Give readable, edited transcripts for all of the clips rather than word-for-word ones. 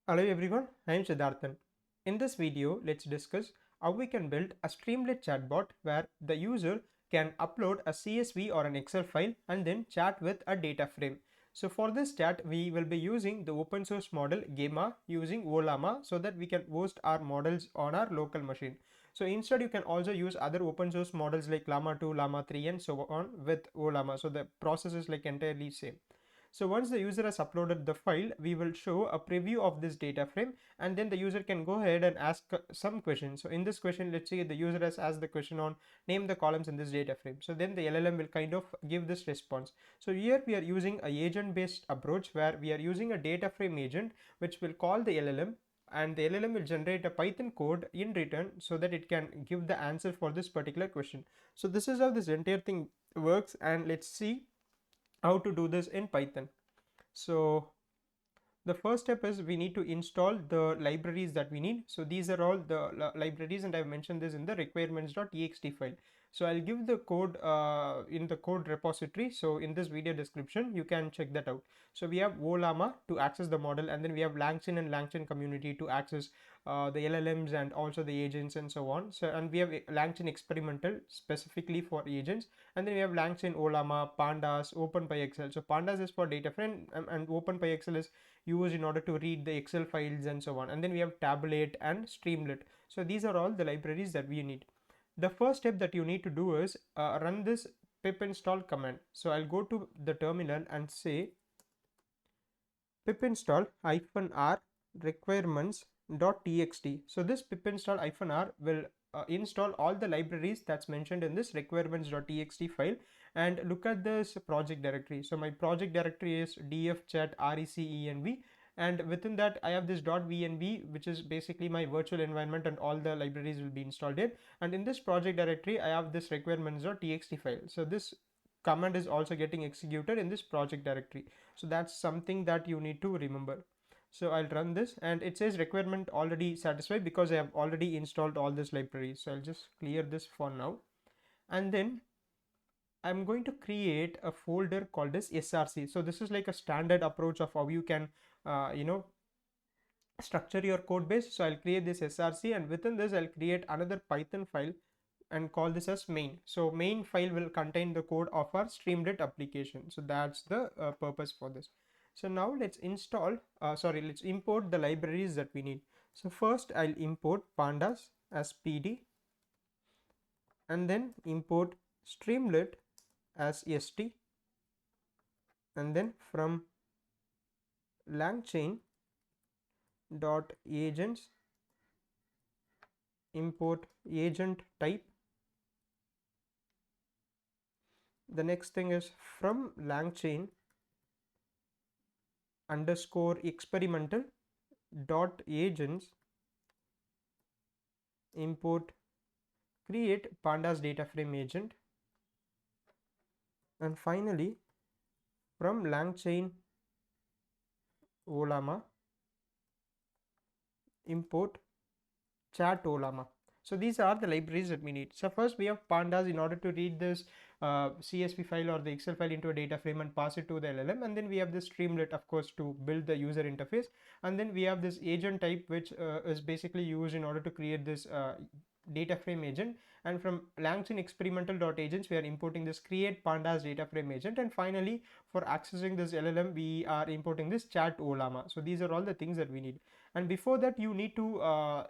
Hello everyone, I am Siddharthan. In this video, let's discuss how we can build a Streamlit chatbot where the user can upload a CSV or an Excel file and then chat with a data frame. So for this chat, we will be using the open source model Gamma using Ollama so that we can host our models on our local machine. So instead, you can also use other open source models like Llama 2, Llama 3 and so on with Ollama. So the process is like entirely same. So once the user has uploaded the file, we will show a preview of this data frame, and then the user can go ahead and ask some questions. So in this question, let's say the user has asked the question on name the columns in this data frame. So then the LLM will kind of give this response. So here we are using a agent based approach where we are using a data frame agent which will call the LLM, and the LLM will generate a Python code in return so that it can give the answer for this particular question. So this is how this entire thing works, and let's see how to do this in Python. So the first step is we need to install the libraries that we need. So these are all the libraries, and I've mentioned this in the requirements.txt file. So I'll give the code in the code repository. So in this video description, you can check that out. So we have Ollama to access the model, and then we have Langchain and Langchain community to access the LLMs and also the agents and so on. So and we have Langchain experimental specifically for agents, and then we have Langchain, Ollama, Pandas, OpenPyXL. So Pandas is for data frame, and OpenPyXL is used in order to read the Excel files and so on. And then we have Tabulate and Streamlit. So these are all the libraries that we need. The first step that you need to do is run this pip install command. So I'll go to the terminal and say pip install -r requirements.txt. So this pip install -r will install all the libraries that's mentioned in this requirements.txt file, and look at this project directory. So my project directory is dfchat recenv, and within that I have this .vnb, which is basically my virtual environment, and all the libraries will be installed here. And in this project directory I have this requirements.txt file. So this command is also getting executed in this project directory. So that's something that you need to remember. So I'll run this, and it says requirement already satisfied because I have already installed all this library. So I'll just clear this for now, and then I'm going to create a folder called as src. So this is like a standard approach of how you can structure your code base. So I'll create this src, and within this I'll create another Python file and call this as main. So main file will contain the code of our Streamlit application. So that's the purpose for this. So now let's let's import the libraries that we need. So first I'll import pandas as pd, and then import Streamlit as st, and then from langchain dot agents import agent type. The next thing is from langchain underscore experimental dot agents import create pandas data frame agent, and finally from langchain Ollama import chat Ollama. So these are the libraries that we need. So first we have pandas in order to read this CSV file or the Excel file into a data frame and pass it to the LLM, and then we have this Streamlit, of course, to build the user interface, and then we have this agent type, which is basically used in order to create this data frame agent. And from Langchain experimental.agents we are importing this create pandas data frame agent, and finally for accessing this LLM we are importing this chat Ollama. So these are all the things that we need, and before that you need to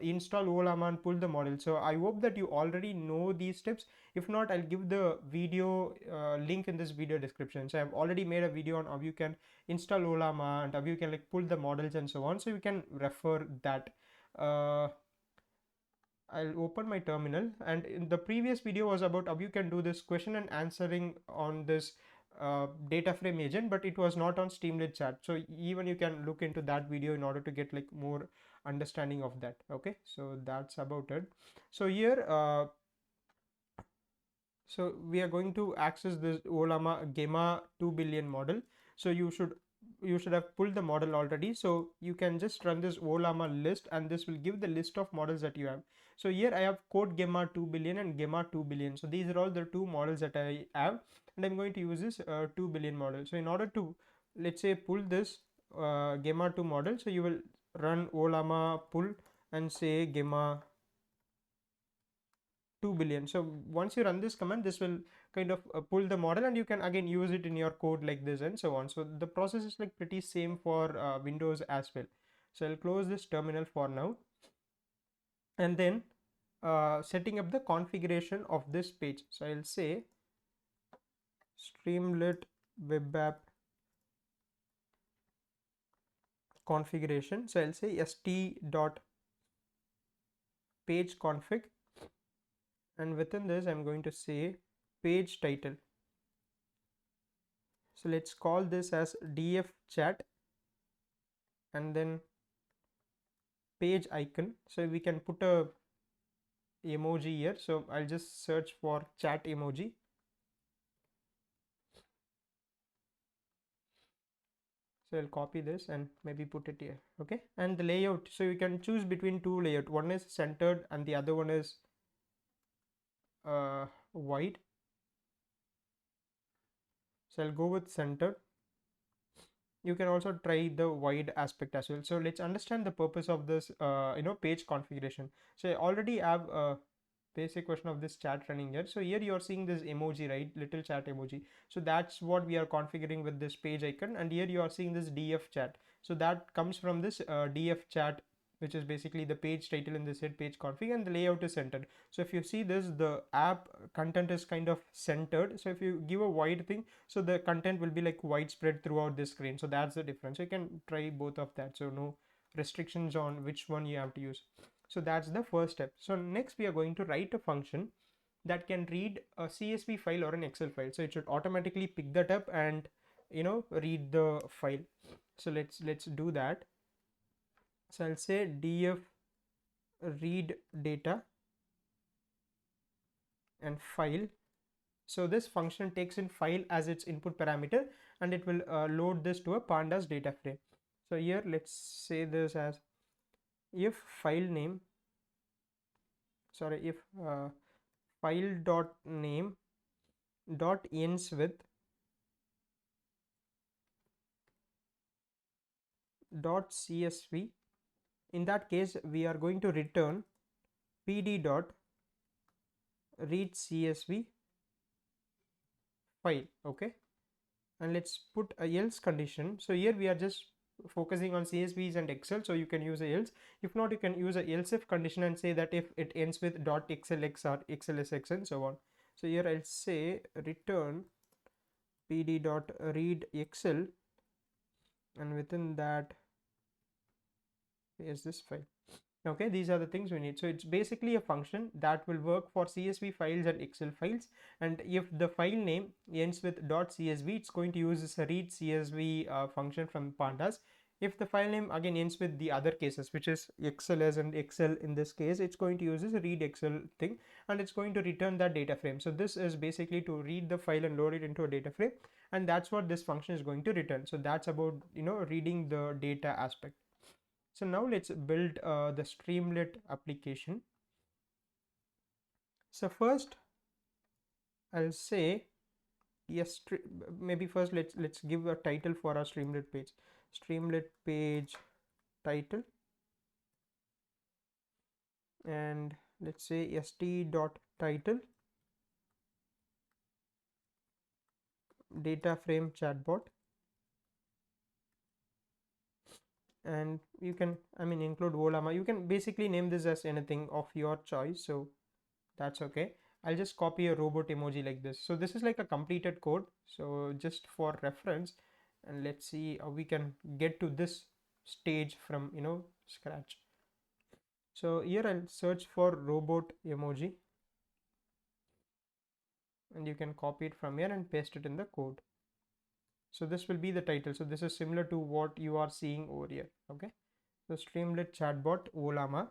install Ollama and pull the model. So I hope that you already know these steps. If not, I'll give the video link in this video description. So I've already made a video on how you can install Ollama and how you can like pull the models and so on, so you can refer that. I'll open my terminal, and in the previous video was about how you can do this question and answering on this data frame agent, but it was not on Streamlit chat. So even you can look into that video in order to get like more understanding of that. Okay, so that's about it. So here so we are going to access this Ollama Gamma 2 billion model. So you should have pulled the model already. So you can just run this Ollama list, and this will give the list of models that you have. So here I have code Gamma 2 billion and Gamma 2 billion. So these are all the two models that I have, and I'm going to use this 2 billion model. So in order to, let's say, pull this Gamma 2 model, so you will run Ollama pull and say gamma 2 billion. So once you run this command, this will kind of pull the model, and you can again use it in your code like this and so on. So the process is like pretty same for Windows as well. So I'll close this terminal for now, and then setting up the configuration of this page. So I'll say Streamlit web app configuration. So I'll say st dot page config, and within this I'm going to say page title. So let's call this as df chat, and then page icon. So we can put a emoji here. So I'll just search for chat emoji. So I'll copy this and maybe put it here. Okay. And the layout. So you can choose between two layout. One is centered and the other one is wide. So I'll go with centered. You can also try the wide aspect as well. So let's understand the purpose of this page configuration. So I already have a basic version of this chat running here. So here you're seeing this emoji, right? Little chat emoji. So that's what we are configuring with this page icon, and here you are seeing this df chat. So that comes from this df chat, which is basically the page title in this head page config, and the layout is centered. So if you see this, the app content is kind of centered. So if you give a wide thing, so the content will be like widespread throughout the screen. So that's the difference. So you can try both of that. So no restrictions on which one you have to use. So that's the first step. So next we are going to write a function that can read a CSV file or an Excel file. So it should automatically pick that up and read the file. So let's do that. So I'll say df read data and file. So this function takes in file as its input parameter, and it will load this to a pandas data frame. So here let's say this as if file name, sorry, if file dot name dot ends with dot csv. In that case we are going to return pd dot read csv file. Okay, and let's put a else condition. So here we are just focusing on CSVs and Excel, so you can use a else. If not, you can use a else if condition and say that if it ends with .xlx or xlsx and so on. So here I'll say return pd dot read excel, and within that is this file. Okay, these are the things we need. So it's basically a function that will work for CSV files and Excel files, and if the file name ends with .csv, it's going to use this read CSV function from pandas. If the file name again ends with the other cases, which is XLS and Excel in this case, it's going to use this read Excel thing, and it's going to return that data frame. So this is basically to read the file and load it into a data frame, and that's what this function is going to return. So that's about reading the data aspect. So now let's build the Streamlit application. So first I'll say yes, maybe first let's give a title for our Streamlit page. Streamlit page title, and let's say st dot title data frame chatbot, and you can include Ollama. You can basically name this as anything of your choice, so that's okay. I'll just copy a robot emoji like this. So this is like a completed code, so just for reference, and let's see how we can get to this stage from scratch. So here I'll search for robot emoji, and you can copy it from here and paste it in the code. So this will be the title. So this is similar to what you are seeing over here. Okay, so Streamlit Chatbot Ollama,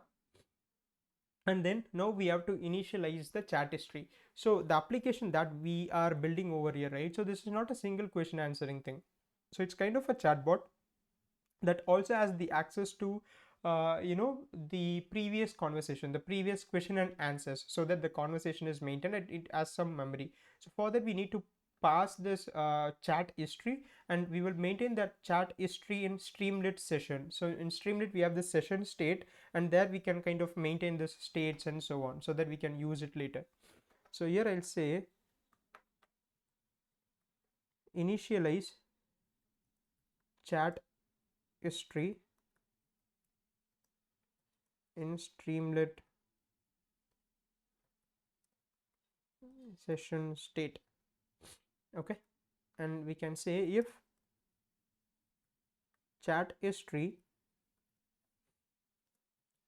and then now we have to initialize the chat history. So the application that we are building over here, right? So this is not a single question answering thing. So it's kind of a chatbot that also has the access to the previous conversation, the previous question and answers, so that the conversation is maintained and it has some memory. So for that we need to pass this chat history, and we will maintain that chat history in Streamlit session. So in Streamlit we have this session state, and there we can kind of maintain this states and so on, so that we can use it later. So here I'll say initialize chat history in Streamlit session state. Okay, and we can say if chat history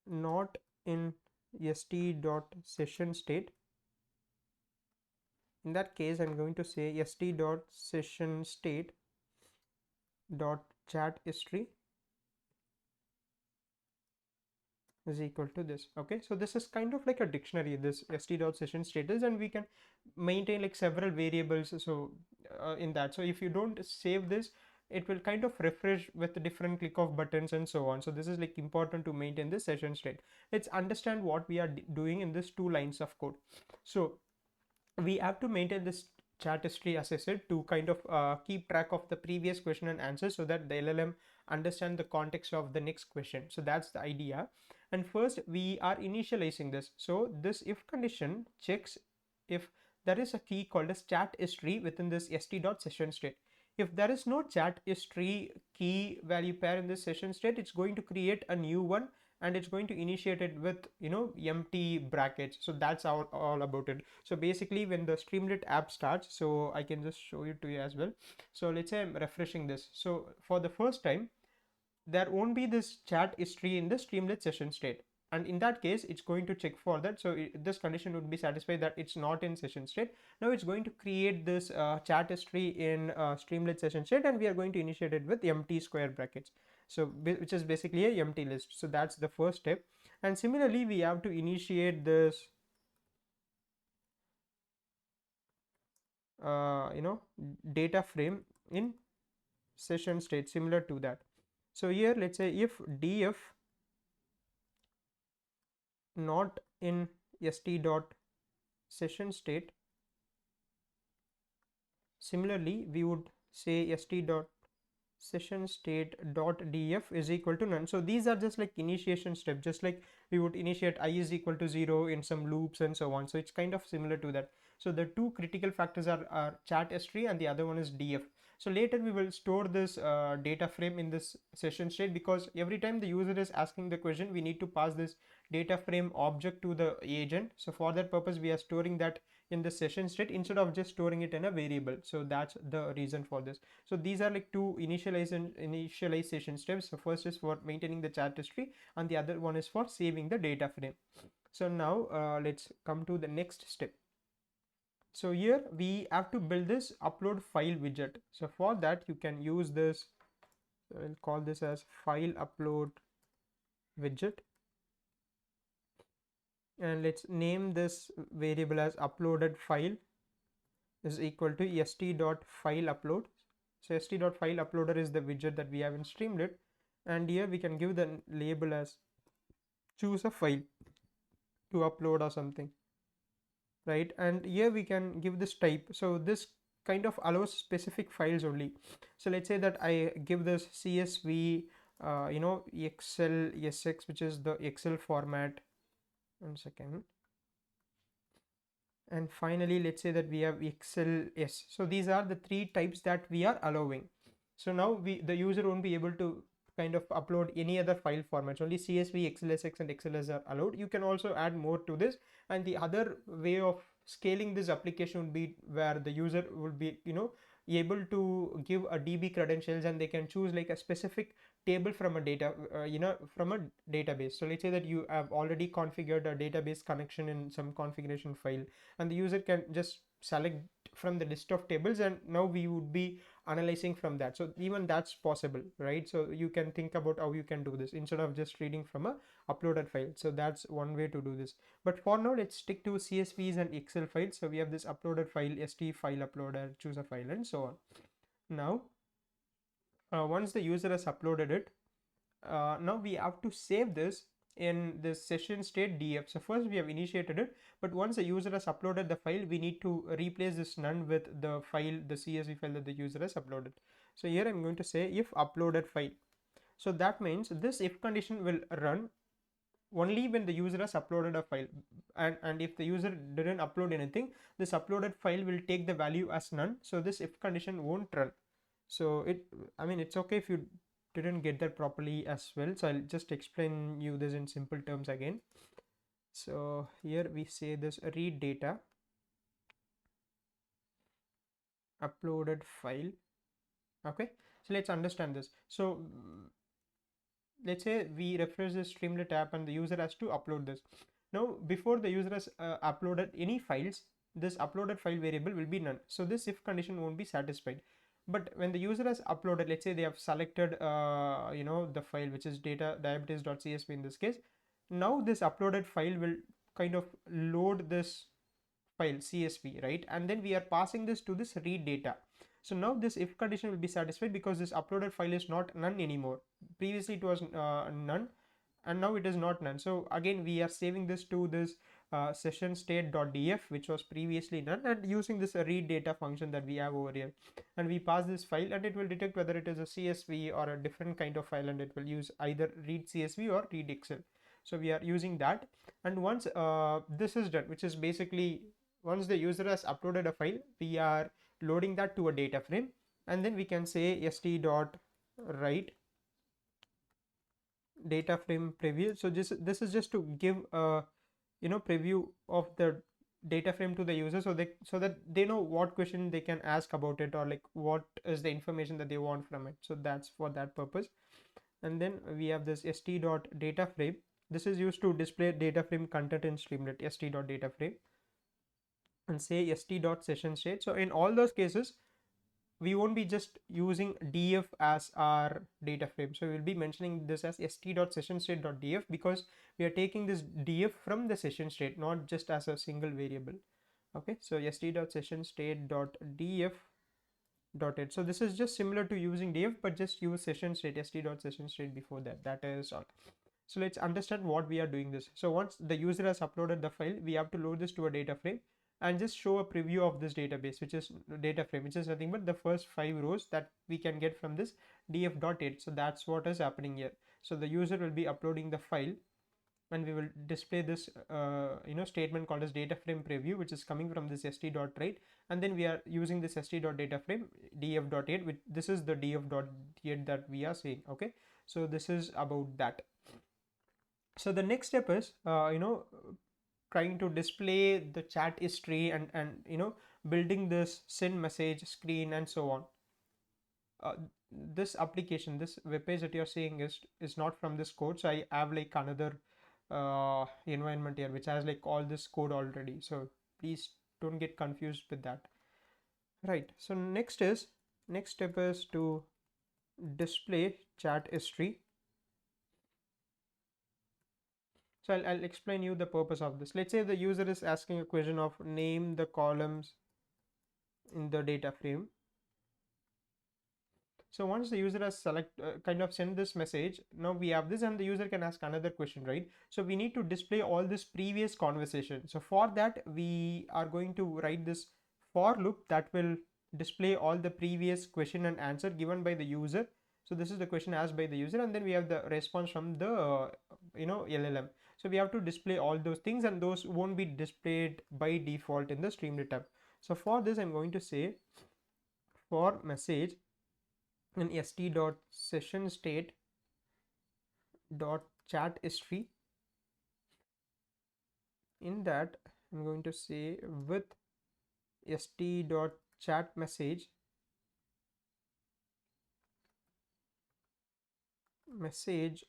not in st.session state, in that case I'm going to say st.session state dot chat history is equal to this. Okay, so this is kind of like a dictionary, this st.session status, and we can maintain like several variables. So in that, so if you don't save this, it will kind of refresh with different click of buttons and so on. So this is like important to maintain this session state. Let's understand what we are doing in this 2 lines of code. So we have to maintain this chat history, as I said, to kind of keep track of the previous question and answer, so that the LLM understand the context of the next question. So that's the idea. And first we are initializing this. So this if condition checks if there is a key called as chat history within this st.session state. If there is no chat history key value pair in this session state, it's going to create a new one, and it's going to initiate it with empty brackets. So that's all about it. So basically when the Streamlit app starts, so I can just show it to you as well. So let's say I'm refreshing this. So for the first time there won't be this chat history in the Streamlit session state, and in that case it's going to check for that. So this condition would be satisfied that it's not in session state. Now it's going to create this chat history in Streamlit session state, and we are going to initiate it with empty square brackets, so which is basically a empty list. So that's the first step. And similarly we have to initiate this data frame in session state similar to that. So here let's say if df not in st dot session state, similarly we would say st dot session state dot df is equal to none. So these are just like initiation step, just like we would initiate I is equal to 0 in some loops and so on. So it's kind of similar to that. So the two critical factors are chat history and the other one is df. So later we will store this data frame in this session state, because every time the user is asking the question, we need to pass this data frame object to the agent. So for that purpose we are storing that in the session state instead of just storing it in a variable. So that's the reason for this. So these are like two initialization steps. So first is for maintaining the chat history, and the other one is for saving the data frame. So now let's come to the next step. So here we have to build this upload file widget. So for that you can use this, so I'll call this as file upload widget, and let's name this variable as uploaded file is equal to st.fileUpload. So st.fileUploader is the widget that we have in Streamlit, and here we can give the label as choose a file to upload or something, right? And here we can give this type. So this kind of allows specific files only. So let's say that I give this CSV excel sx, which is the Excel format. 1 second. And finally let's say that we have XLS. So these are the 3 types that we are allowing. So now the user won't be able to kind of upload any other file formats. Only CSV, XLSX and XLS are allowed. You can also add more to this, and the other way of scaling this application would be where the user would be able to give a DB credentials, and they can choose like a specific table from a data from a database. So let's say that you have already configured a database connection in some configuration file, and the user can just select from the list of tables, and now we would be analyzing from that. So even that's possible, right? So you can think about how you can do this instead of just reading from a uploaded file. So that's one way to do this. But for now let's stick to CSVs and Excel files. So we have this uploaded file, st file uploader, choose a file, and so on. Now once the user has uploaded it, now we have to save this in this session state df. So first we have initiated it, but once the user has uploaded the file, we need to replace this none with the file, the CSV file that the user has uploaded. So here I'm going to say if uploaded file. So that means this if condition will run only when the user has uploaded a file, and if the user didn't upload anything, this uploaded file will take the value as none, so this if condition won't run. So I mean, it's okay if you didn't get that properly as well, so I'll just explain you this in simple terms again. So here we say this read data uploaded file. Okay, so let's understand this. So let's say we refresh the Streamlit app and the user has to upload this. Now before the user has uploaded any files, this uploaded file variable will be none, so this if condition won't be satisfied. But when the user has uploaded, let's say they have selected the file which is data diabetes.csv in this case, now this uploaded file will kind of load this file CSV, right? And then we are passing this to this read data. So now this if condition will be satisfied because this uploaded file is not none anymore. Previously it was none, and now it is not none. So again we are saving this to this session state.df, which was previously none, and using this read data function that we have over here, and we pass this file and it will detect whether it is a CSV or a different kind of file, and it will use either read CSV or read Excel. So we are using that, and once this is done, which is basically once the user has uploaded a file, we are loading that to a data frame, and then we can say st.write data frame preview. So this is just to give a preview of the data frame to the user, so that they know what question they can ask about it, or like what is the information that they want from it. So that's for that purpose. And then we have this st.dataframe. This is used to display data frame content in Streamlit, st.dataframe, and say st.session_state. So in all those cases we won't be just using df as our data frame, so we'll be mentioning this as st.session_state.df, because we are taking this df from the session state, not just as a single variable. Okay, so st.session_state.df dot it. So this is just similar to using df, but just use session state, st.session_state before that. That is all. So let's understand what we are doing this. So once the user has uploaded the file, we have to load this to a data frame and just show a preview of this database, which is data frame, which is nothing but the first 5 rows that we can get from this df.8. So that's what is happening here. So the user will be uploading the file, and we will display this statement called as data frame preview, which is coming from this st.write, and then we are using this st.dataframe df.8, which this is the df.8 that we are seeing. Okay, so this is about that. So the next step is trying to display the chat history, and building this send message screen and so on. This application, this web page that you're seeing is not from this code, so I have like another environment here which has like all this code already, so please don't get confused with that. Right, so next step is to display chat history. So I'll explain you the purpose of this. Let's say the user is asking a question of name the columns in the data frame. So once the user has kind of sent this message, now we have this, and the user can ask another question, right? So we need to display all this previous conversation. So for that, we are going to write this for loop that will display all the previous question and answer given by the user. So this is the question asked by the user, and then we have the response from the LLM. So we have to display all those things, and those won't be displayed by default in the Streamlit tab. So for this, I'm going to say for message in st.session_state.chat history. In that, I'm going to say with st.chat message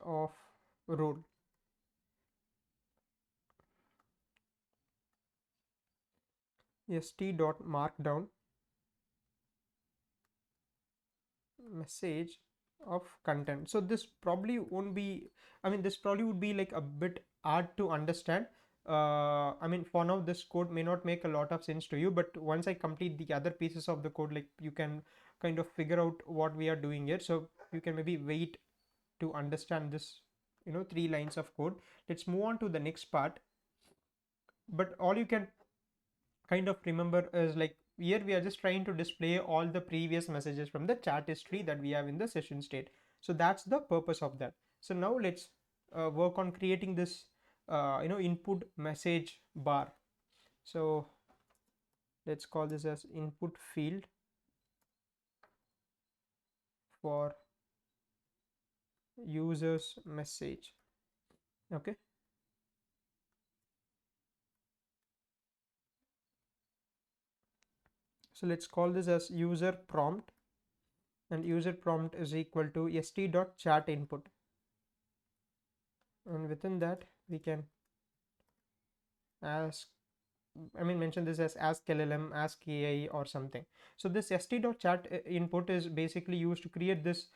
of role. st.markdown message of content. So this probably won't be, this probably would be like a bit hard to understand. For now this code may not make a lot of sense to you, but once I complete the other pieces of the code, like you can kind of figure out what we are doing here. So you can maybe wait to understand this 3 lines of code. Let's move on to the next part. But all you can kind of remember is like here we are just trying to display all the previous messages from the chat history that we have in the session state. So that's the purpose of that. So now let's work on creating this input message bar. So let's call this as input field for users message. Okay, so let's call this as user prompt, and user prompt is equal to st.chat input, and within that we can ask, mention this as ask LLM, ask AI or something. So this st.chat input is basically used to create this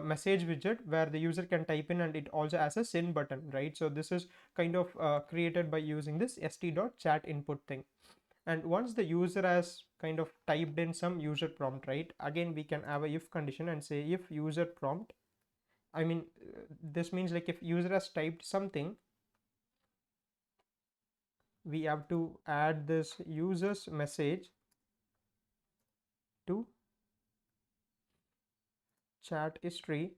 message widget where the user can type in, and it also has a send button, right? So this is kind of created by using this st.chat input thing. And once the user has kind of typed in some user prompt, right, again we can have a if condition and say if user prompt, this means like if user has typed something, we have to add this user's message to chat history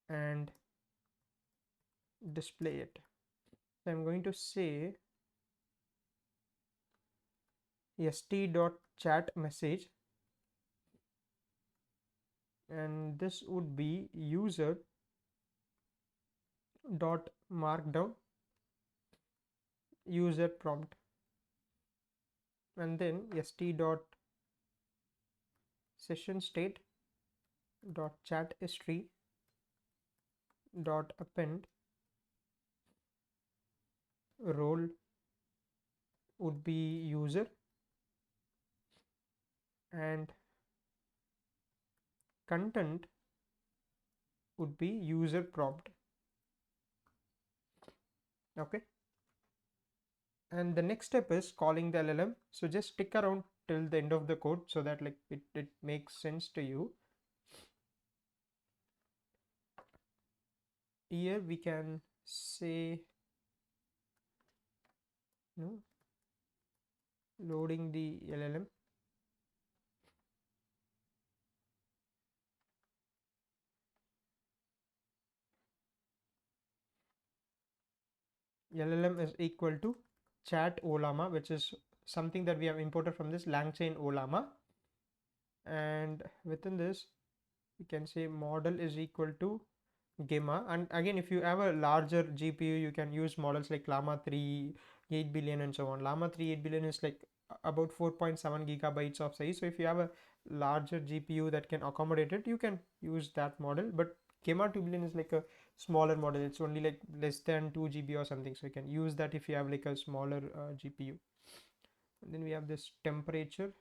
and display it. So I'm going to say st.chat message, and this would be user dot markdown user prompt, and then st dot session state dot chat history dot append role would be user, and content would be user prompt. Okay, and the next step is calling the LLM. So just stick around till the end of the code so that like it makes sense to you. Here we can say loading the LLM. LLM is equal to chat Ollama, which is something that we have imported from this Langchain Ollama. And within this, we can say model is equal to Gamma. And again, if you have a larger GPU, you can use models like Llama 3, 8 billion, and so on. Llama 3, 8 billion is like about 4.7 gigabytes of size. So if you have a larger GPU that can accommodate it, you can use that model. But Gamma 2 billion is like a smaller model. It's only like less than 2 GB or something. So you can use that if you have like a smaller GPU. And then we have this temperature.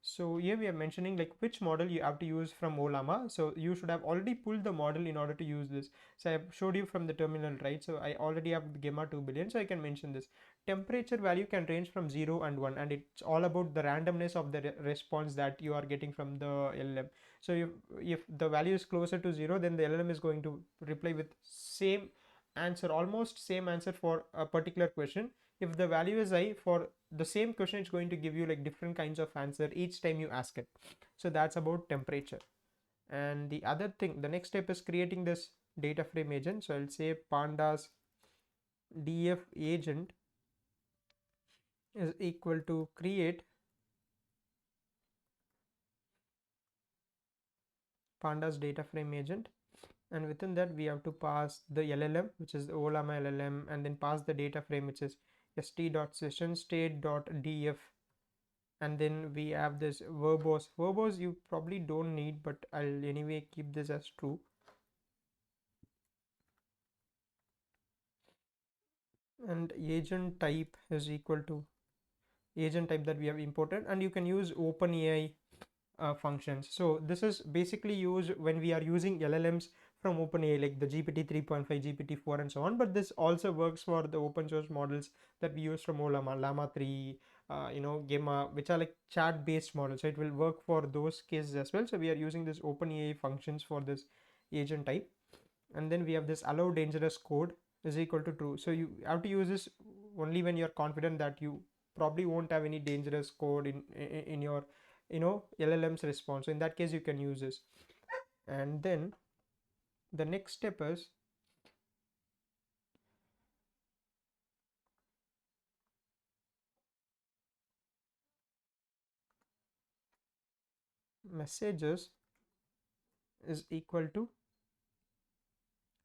So here we are mentioning like which model you have to use from Ollama. So you should have already pulled the model in order to use this. So I showed you from the terminal, right? So I already have the Gamma 2 billion, so I can mention this. Temperature value can range from 0 and 1, and it's all about the randomness of the response that you are getting from the LLM. So if the value is closer to 0, then the LLM is going to reply with same answer, almost same answer for a particular question. If the value is high for the same question, it's going to give you like different kinds of answer each time you ask it. So that's about temperature. And the other thing, the next step is creating this data frame agent. So I'll say pandas df agent is equal to create pandas data frame agent, and within that we have to pass the LLM, which is the Ollama LLM, and then pass the data frame, which is st.session_state.df, and then we have this verbose you probably don't need, but I'll anyway keep this as true. And agent type is equal to agent type that we have imported, and you can use OpenAI functions. So this is basically used when we are using LLMs from OpenAI, like the GPT 3.5, GPT 4, and so on. But this also works for the open source models that we use from Ollama, Llama 3, Gamma, which are like chat based models. So it will work for those cases as well. So we are using this OpenAI functions for this agent type. And then we have this allow dangerous code is equal to true. So you have to use this only when you're confident that you probably won't have any dangerous code in your LLM's response. So in that case you can use this. And then the next step is messages is equal to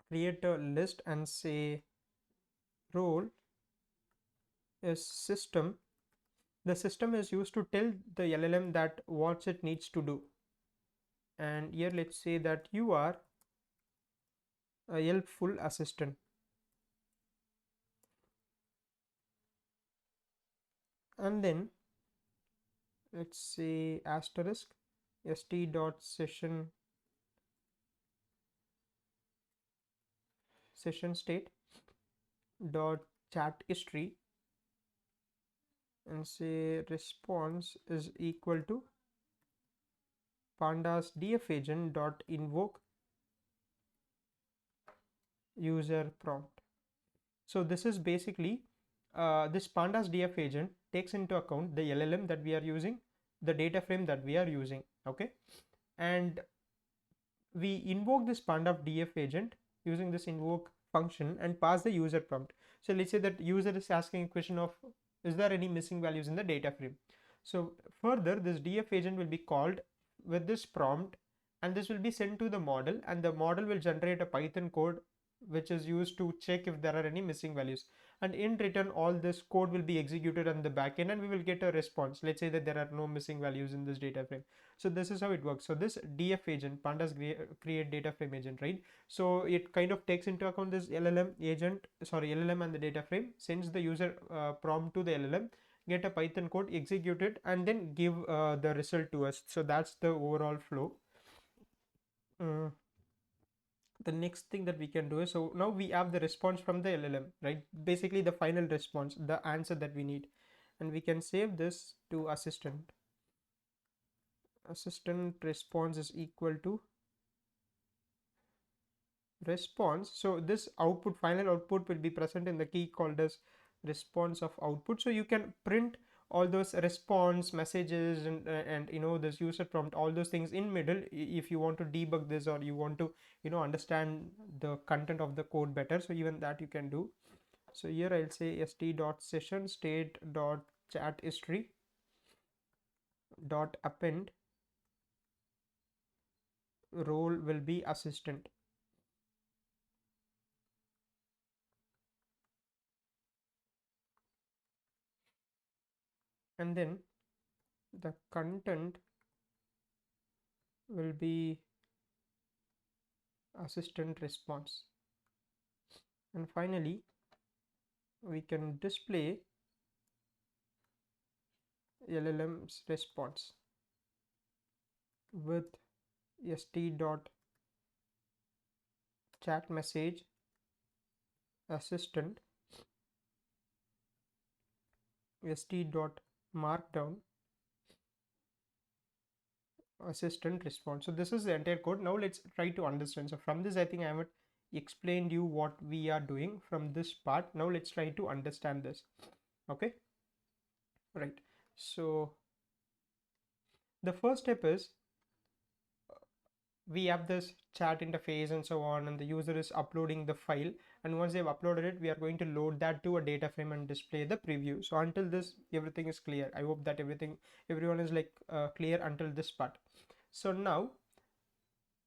create a list and say role is system. The system is used to tell the LLM that what it needs to do. And here let's say that you are a helpful assistant. And then let's say asterisk st dot session state dot chat history and say response is equal to pandas df agent dot invoke user prompt. So this is basically this pandas df agent takes into account the LLM that we are using, the data frame that we are using. Okay, and we invoke this pandas df agent using this invoke function and pass the user prompt. So let's say that user is asking a question of is there any missing values in the data frame. So further this df agent will be called with this prompt and this will be sent to the model and the model will generate a Python code which is used to check if there are any missing values, and in return all this code will be executed on the backend and we will get a response. Let's say that there are no missing values in this data frame. So this is how it works. So this df agent, pandas create data frame agent, right? So it kind of takes into account this LLM and the data frame, sends the user prompt to the LLM, get a Python code, execute it, and then give the result to us. So that's the overall flow. The next thing that we can do is, so now we have the response from the LLM, right? Basically the final response, the answer that we need, and we can save this to assistant response is equal to response. So this output, final output, will be present in the key called as response of output. So you can print all those response messages and this user prompt, all those things in middle if you want to debug this or you want to understand the content of the code better. So even that you can do. So here I'll say st.session state.chat history dot append role will be assistant. And then the content will be assistant response. And finally we can display LLM's response with st dot chat message assistant st dot markdown assistant response. So this is the entire code. Now let's try to understand. So from this I think I have explained you what we are doing from this part. Now let's try to understand this. Okay, right. So the first step is we have this chat interface and so on, and the user is uploading the file, and once they've uploaded it we are going to load that to a data frame and display the preview. So until this everything is clear. I hope that everyone is like clear until this part. So now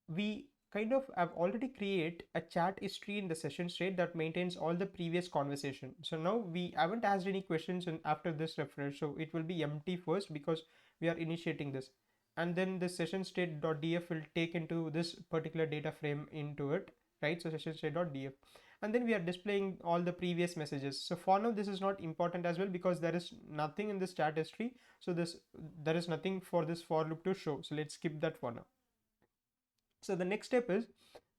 we kind of have already create a chat history in the session state that maintains all the previous conversation. So now we haven't asked any questions after this refresh, so it will be empty first because we are initiating this, and then the session state.df will take into this particular data frame into it, right? So session state.df, and then we are displaying all the previous messages. So for now this is not important as well because there is nothing in this chat history, so there is nothing for this for loop to show, so let's skip that for now. So the next step is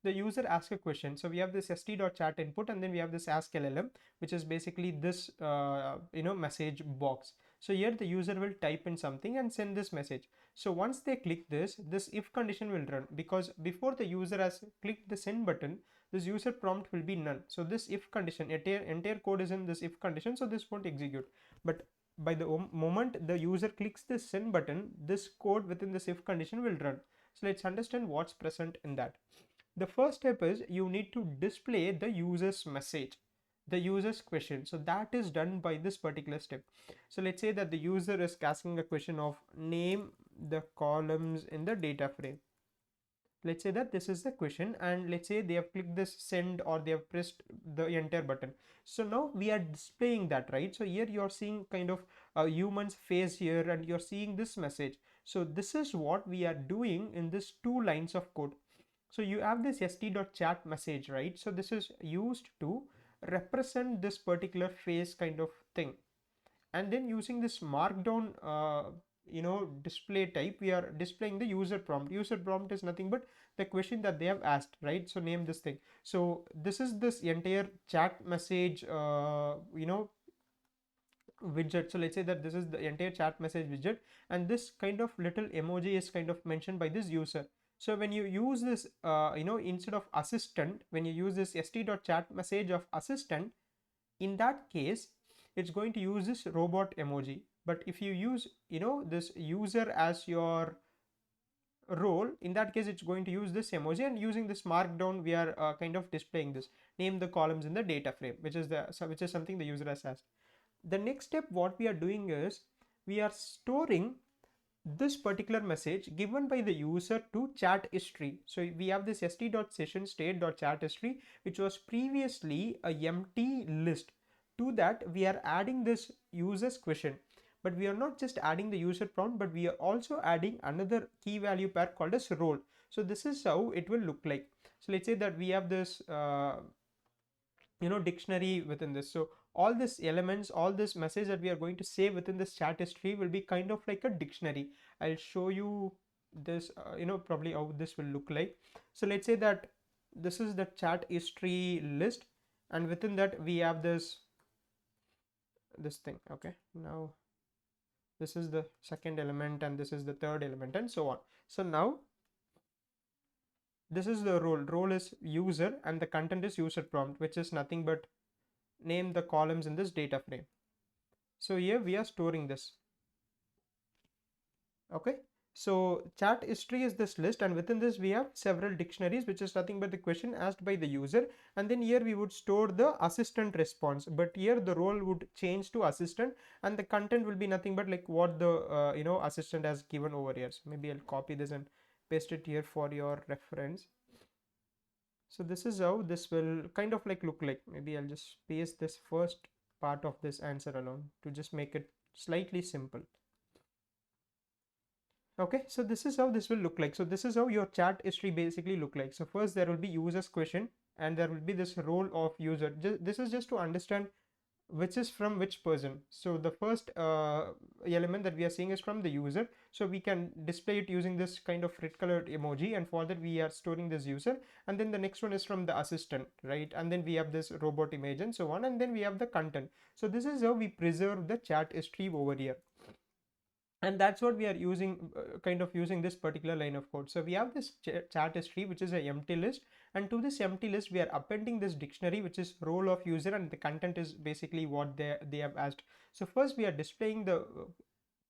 the user asks a question. So we have this st.chat input and then we have this ask LLM, which is basically this message box. So here the user will type in something and send this message. So once they click this if condition will run, because before the user has clicked the send button, this user prompt will be none. So this if condition, entire code is in this if condition, so this won't execute. But by the moment the user clicks the send button, this code within this if condition will run. So let's understand what's present in that. The first step is you need to display the user's message, the user's question. So that is done by this particular step. So let's say that the user is asking a question of name the columns in the data frame. Let's say that this is the question, and let's say they have clicked this send or they have pressed the enter button. So now we are displaying that, right? So here you're seeing kind of a human's face here, and you're seeing this message. So this is what we are doing in this 2 lines of code. So you have this st.chat message, right? So this is used to represent this particular face kind of thing. And then using this markdown display type, we are displaying the user prompt. User prompt is nothing but the question that they have asked, right? So name this thing. So this is this entire chat message widget. So let's say that this is the entire chat message widget, and this kind of little emoji is kind of mentioned by this user. So when you use this instead of assistant, when you use this st.chat message of assistant, in that case it's going to use this robot emoji. But if you use this user as your role, in that case it's going to use this emoji, and using this markdown we are kind of displaying this name the columns in the data frame, which is something the user has asked. The next step what we are doing is we are storing this particular message given by the user to chat history. So we have this st.session state.chat history, which was previously a empty list. To that we are adding this user's question, but we are not just adding the user prompt, but we are also adding another key value pair called as role. So this is how it will look like. So let's say that we have this dictionary within this. So all these elements, all this message that we are going to save within this chat history will be kind of like a dictionary. I'll show you this probably how this will look like. So let's say that this is the chat history list, and within that we have this thing. Okay, now this is the second element, and this is the third element, and so on. So now this is the role is user, and the content is user prompt, which is nothing but name the columns in this data frame. So here we are storing this. Okay, so chat history is this list, and within this we have several dictionaries, which is nothing but the question asked by the user. And then here we would store the assistant response, but here the role would change to assistant, and the content will be nothing but like what the assistant has given over here. So maybe I'll copy this and paste it here for your reference. So this is how this will kind of like look like. Maybe I'll just paste this first part of this answer alone to just make it slightly simple. Okay, so this is how this will look like. So this is how your chat history basically look like. So first there will be user's question, and there will be this role of user. This is just to understand which is from which person. So the first element that we are seeing is from the user, so we can display it using this kind of red colored emoji, and for that we are storing this user. And then the next one is from the assistant, right? And then we have this robot image and so on, and then we have the content. So this is how we preserve the chat history over here, and that's what we are using, kind of using this particular line of code. So we have this chat history, which is an empty list, and to this empty list we are appending this dictionary, which is role of user, and the content is basically what they have asked. So first we are displaying the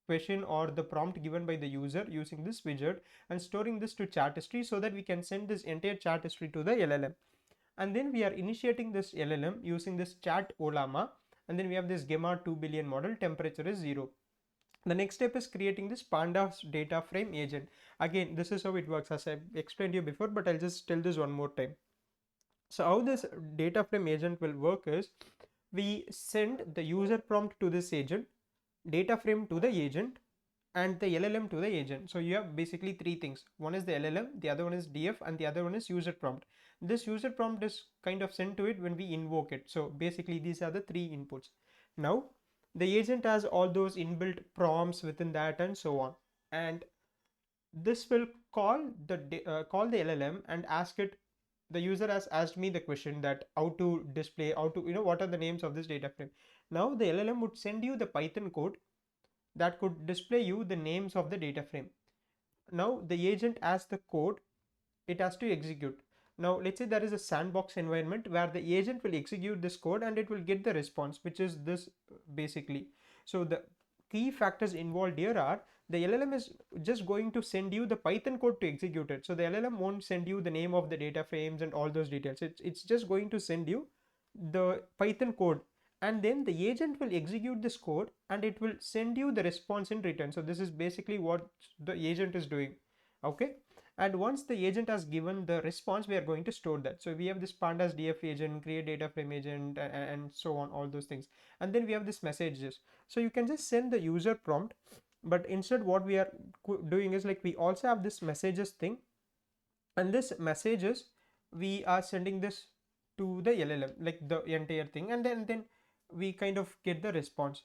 question or the prompt given by the user using this widget, and storing this to chat history so that we can send this entire chat history to the LLM. And then we are initiating this LLM using this chat Ollama, and then we have this Gemma 2 billion model, temperature is 0. The next step is creating this pandas data frame agent. Again, this is how it works, as I explained to you before, but I'll just tell this one more time. So how this data frame agent will work is we send the user prompt to this agent, data frame to the agent, and the LLM to the agent. So you have basically 3 things. One is the LLM, the other one is DF, and the other one is user prompt. This user prompt is kind of sent to it when we invoke it. So basically these are the 3 inputs. Now the agent has all those inbuilt prompts within that and so on, and this will call the LLM and ask it. The user has asked me the question that how to display, how to what are the names of this data frame. Now the LLM would send you the Python code that could display you the names of the data frame. Now the agent as the code, it has to execute. Now let's say there is a sandbox environment where the agent will execute this code and it will get the response, which is this basically. So the key factors involved here are the LLM is just going to send you the Python code to execute it. So the LLM won't send you the name of the data frames and all those details. It's just going to send you the Python code, and then the agent will execute this code and it will send you the response in return. So this is basically what the agent is doing. Okay, and once the agent has given the response, we are going to store that. So we have this pandas df agent, create data frame agent, and so on, all those things. And then we have this messages. So you can just send the user prompt, but instead what we are doing is like we also have this messages thing, and this messages we are sending this to the LLM, like the entire thing, and then we kind of get the response.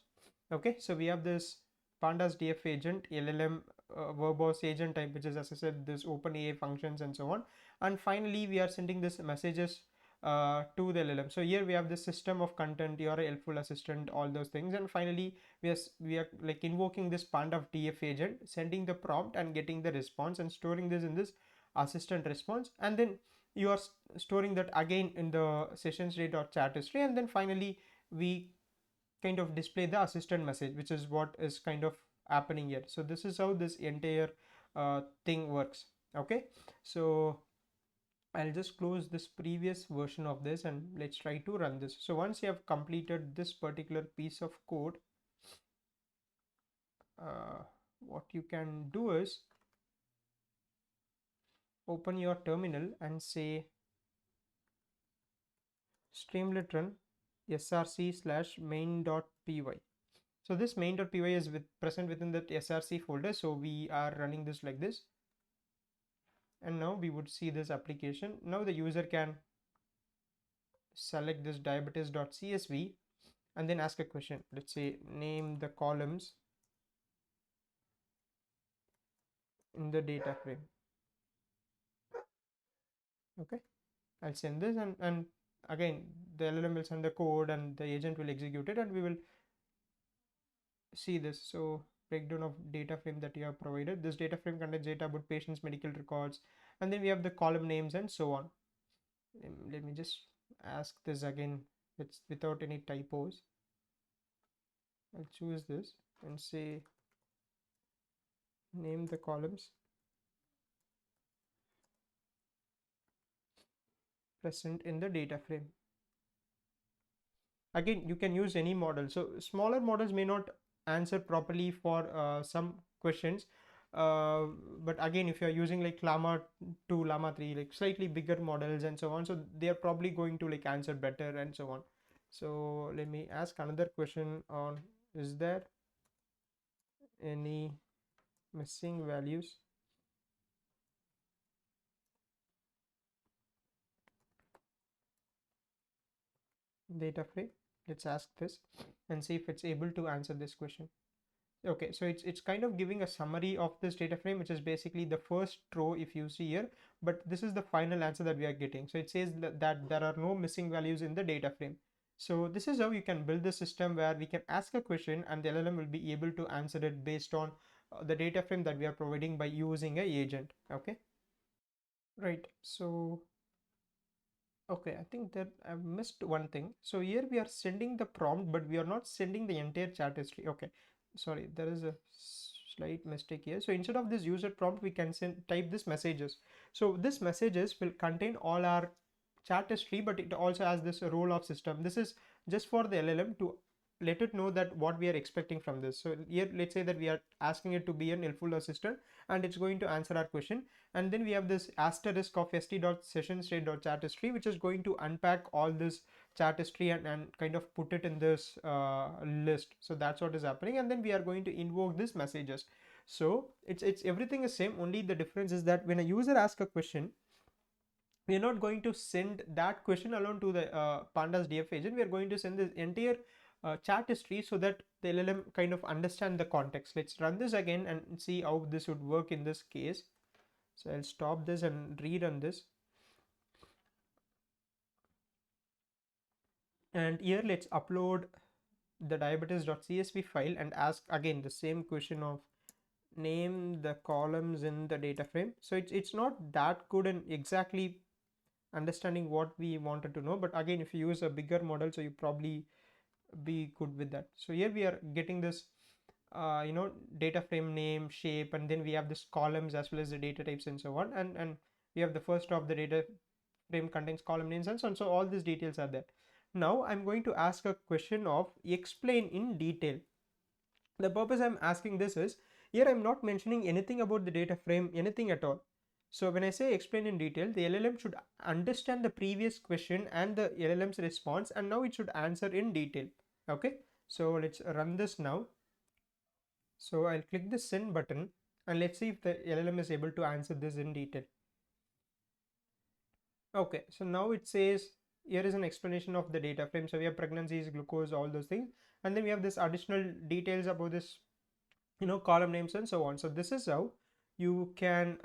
Okay, so we have this pandas df agent, LLM, verbose agent type, which is, as I said, this OpenAI functions and so on. And finally we are sending this messages to the LLM. So here we have this system of content, you are a helpful assistant, all those things. And finally we are like invoking this panda df agent, sending the prompt and getting the response and storing this in this assistant response. And then you are storing that again in the sessions.chat history. And then finally we kind of display the assistant message, which is what is kind of happening here. So this is how this entire thing works. Okay, so I'll just close this previous version of this and let's try to run this. So once you have completed this particular piece of code, what you can do is open your terminal and say streamlit run src /main.py. So this main.py is present within the src folder. So we are running this like this. And now we would see this application. Now the user can select this diabetes.csv and then ask a question. Let's say name the columns in the data frame. Okay, I'll send this, and again the LLM will send the code and the agent will execute it, and we will see this. So breakdown of data frame that you have provided. This data frame contains data about patients' medical records, and then we have the column names and so on. Let me just ask this again without any typos. I'll choose this and say name the columns present in the data frame. Again, you can use any model. So smaller models may not answer properly for some questions, but again, if you are using like llama 2, llama 3, like slightly bigger models and so on, so they are probably going to like answer better and so on. So let me ask another question on, is there any missing values? Data frame. Let's ask this and see if it's able to answer this question. Okay, so it's kind of giving a summary of this data frame, which is basically the first row if you see here, but this is the final answer that we are getting. So it says that there are no missing values in the data frame. So this is how you can build the system where we can ask a question and the LLM will be able to answer it based on the data frame that we are providing by using a agent. Okay, right. So okay, I think that I've missed one thing. So here we are sending the prompt, but we are not sending the entire chat history. Okay, sorry, there is a slight mistake here. So instead of this user prompt, we can type this messages. So this messages will contain all our chat history, but it also has this role of system. This is just for the LLM to let it know that what we are expecting from this. So here, let's say that we are asking it to be an helpful assistant, and it's going to answer our question. And then we have this asterisk of st.session_state.chat history, which is going to unpack all this chat history and kind of put it in this list. So that's what is happening. And then we are going to invoke this messages. So it's everything is same, only the difference is that when a user asks a question, we are not going to send that question alone to the pandas df agent. We are going to send this entire chat history so that the LLM kind of understand the context. Let's run this again and see how this would work in this case. So I'll stop this and rerun this. And here let's upload the diabetes.csv file and ask again the same question of name the columns in the data frame. So it's not that good in exactly understanding what we wanted to know, but again, if you use a bigger model, so you probably be good with that. So here we are getting this data frame name, shape, and then we have this columns as well as the data types and so on, and we have the first of the data frame contains column names and so on. So all these details are there. Now I'm going to ask a question of explain in detail. The purpose I'm asking this is, here I'm not mentioning anything about the data frame, anything at all. So when I say explain in detail, the LLM should understand the previous question and the LLM's response, and now it should answer in detail. Okay, so let's run this now. So I'll click the send button and let's see if the LLM is able to answer this in detail. Okay, so now it says here is an explanation of the data frame. So we have pregnancies, glucose, all those things, and then we have this additional details about this, column names and so on. So this is how you can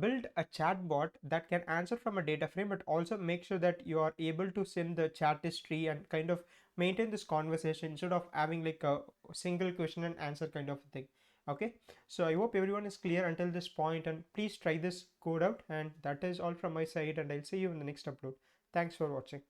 build a chatbot that can answer from a data frame, but also make sure that you are able to send the chat history and kind of maintain this conversation instead of having like a single question and answer kind of thing. Okay, so I hope everyone is clear until this point, and please try this code out. And that is all from my side, and I'll see you in the next upload. Thanks for watching.